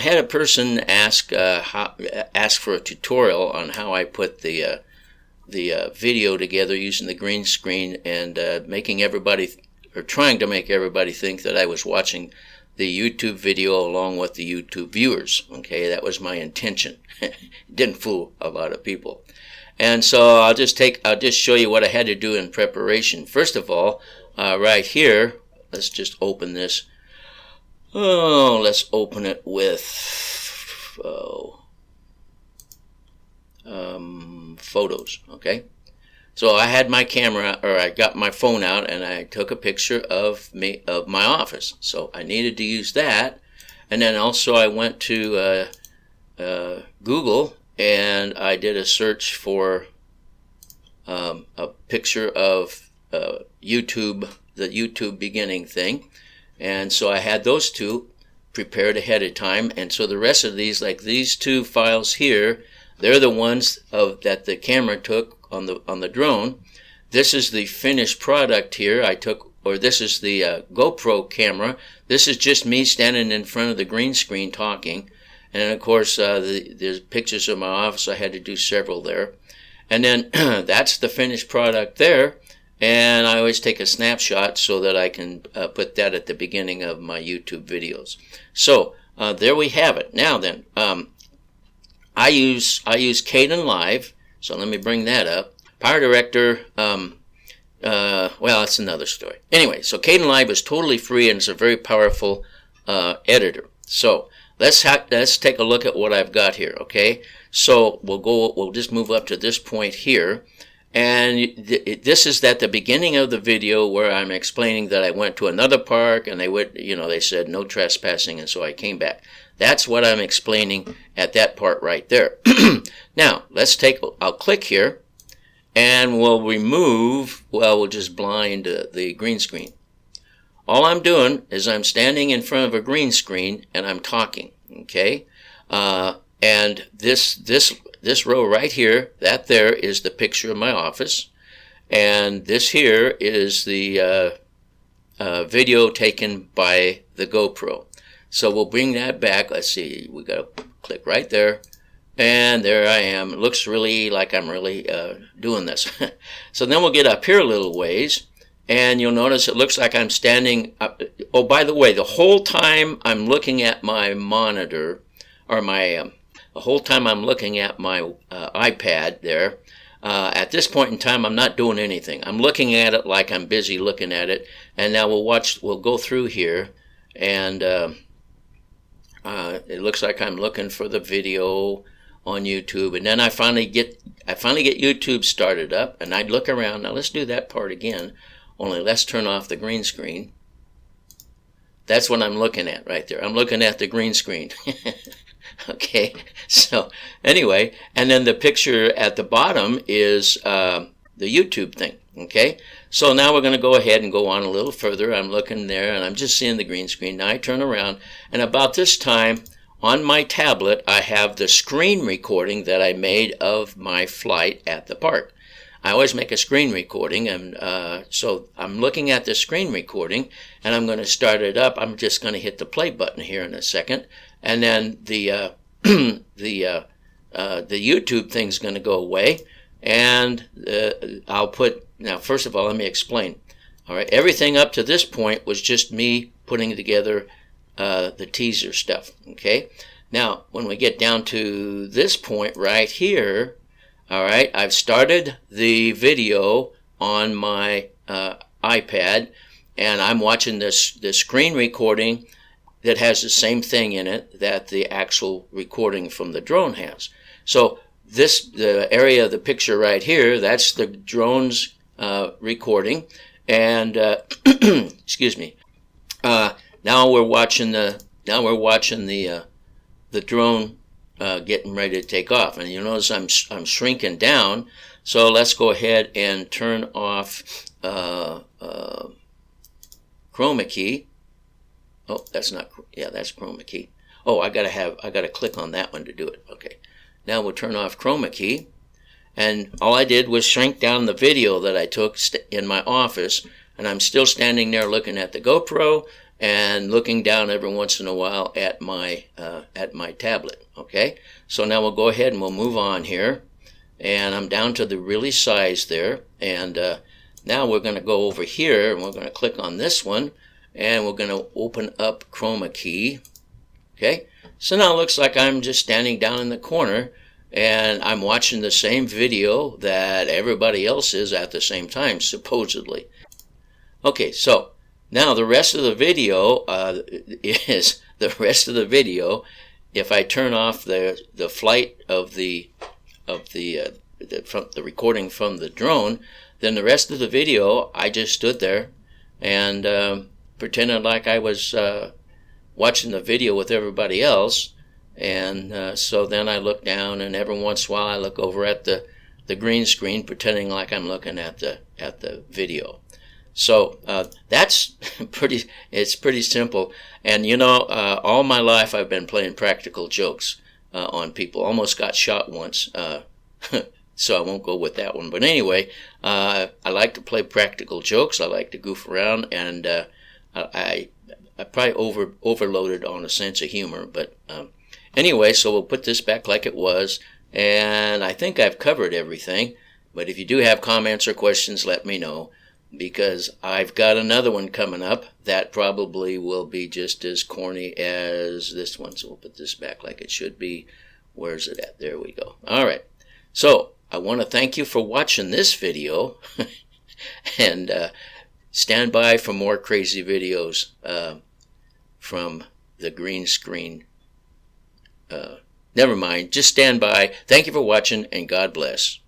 had a person ask for a tutorial on how I put the video together using the green screen and making everybody, or trying to make everybody think that I was watching the YouTube video along with the YouTube viewers. Okay, that was my intention. Didn't fool a lot of people. And so I'll just show you what I had to do in preparation. First of all, right here, let's just open this. Oh, let's open it with photos. Okay, so I had my camera, or I got my phone out, and I took a picture of my office. So I needed to use that, and then also I went to Google and I did a search for a picture of YouTube, the YouTube beginning thing. And so I had those two prepared ahead of time. And so the rest of these, like these two files here, they're the ones that the camera took on the drone. This is the finished product here. This is the GoPro camera. This is just me standing in front of the green screen talking. And then, of course, there's pictures of my office. I had to do several there. And then that's the finished product there. And I always take a snapshot so that I can put that at the beginning of my YouTube videos. So there we have it. Now then, I use Kdenlive. So let me bring that up. PowerDirector, well, that's another story. Anyway, so Kdenlive is totally free and it's a very powerful editor. So let's take a look at what I've got here. Okay, so we'll just move up to this point here. And this is at the beginning of the video where I'm explaining that I went to another park and they said no trespassing, and so I came back. That's what I'm explaining at that part right there. Now, I'll click here and we'll just blind the green screen. All I'm doing is I'm standing in front of a green screen and I'm talking, okay? And this row right here, that there is the picture of my office, and this here is the video taken by the GoPro. So we'll bring that back. Let's see, we got to click right there, and there I am. It looks really like I'm really doing this. So then we'll get up here a little ways, and you'll notice it looks like I'm standing up. Oh, by the way, the whole time I'm looking at my monitor, or the whole time I'm looking at my iPad there. At this point in time, I'm not doing anything. I'm looking at it like I'm busy looking at it. And now we'll go through here, and it looks like I'm looking for the video on YouTube. And then I finally get YouTube started up, and I'd look around. Now let's do that part again. Only let's turn off the green screen. That's what I'm looking at right there. I'm looking at the green screen. Okay, so anyway, and then the picture at the bottom is the YouTube thing, okay? So now we're going to go ahead and go on a little further. I'm looking there, and I'm just seeing the green screen. Now I turn around, and about this time, on my tablet, I have the screen recording that I made of my flight at the park. I always make a screen recording, and so I'm looking at the screen recording, and I'm going to start it up. I'm just going to hit the play button here in a second, and then the YouTube thing's going to go away, and I'll put. Now, first of all, let me explain. All right, everything up to this point was just me putting together the teaser stuff. Okay, now when we get down to this point right here. All right, I've started the video on my iPad, and I'm watching the screen recording that has the same thing in it that the actual recording from the drone has. So the area of the picture right here, that's the drone's recording, and excuse me. Now we're watching the drone getting ready to take off, and you notice I'm shrinking down. So let's go ahead and turn off chroma key. Oh, that's not. Yeah, that's chroma key. Oh, I gotta click on that one to do it. Okay. Now we'll turn off chroma key, and all I did was shrink down the video that I took in my office, and I'm still standing there looking at the GoPro, and looking down every once in a while at my tablet. Okay, so now we'll go ahead and we'll move on here, and I'm down to the really size there, and now we're going to go over here and we're going to click on this one, and we're going to open up Chroma Key. Okay, so now it looks like I'm just standing down in the corner and I'm watching the same video that everybody else is at the same time, supposedly. Okay, so now the rest of the video is the rest of the video. If I turn off the flight of the recording from the drone, then the rest of the video I just stood there and pretended like I was watching the video with everybody else. And so then I look down, and every once in a while I look over at the green screen, pretending like I'm looking at the video. So that's it's pretty simple. And you know, all my life I've been playing practical jokes on people. Almost got shot once, so I won't go with that one. But anyway, I like to play practical jokes. I like to goof around, and I probably overloaded on a sense of humor, but anyway, so we'll put this back like it was, and I think I've covered everything. But if you do have comments or questions, let me know, because I've got another one coming up that probably will be just as corny as this one. So we'll put this back like it should be. Where's it at? There we go. All right. So I want to thank you for watching this video, and stand by for more crazy videos from the green screen. Never mind. Just stand by. Thank you for watching, and God bless.